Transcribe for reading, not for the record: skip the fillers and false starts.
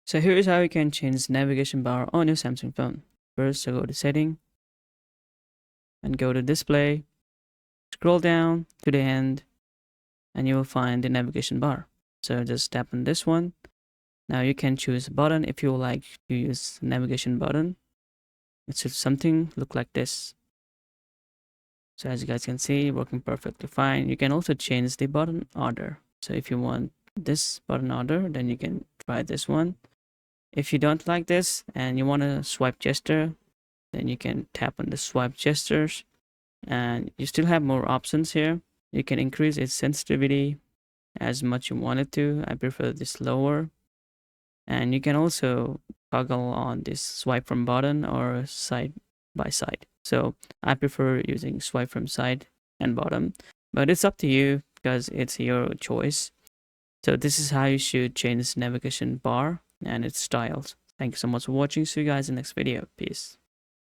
So here's how you can change navigation bar on your Samsung phone. First, so go to setting and go to display, scroll down to the end, and you will find the navigation bar. So just tap on this one. Now you can choose a button if you would like to use navigation button. It should something look like this. So as you guys can see, working perfectly fine. You can also change the button order. So if you want this button order, then you can try this one. If you don't like this and you want a swipe gesture, then you can tap on the swipe gestures, and you still have more options here. You can increase its sensitivity as much you want it to. I prefer this lower. And you can also toggle on this swipe from button or side by side. So I prefer using swipe from side and bottom, but it's up to you because it's your choice. So this is how you should change this navigation bar and its styles. Thank you so much for watching. See you guys in the next video. Peace.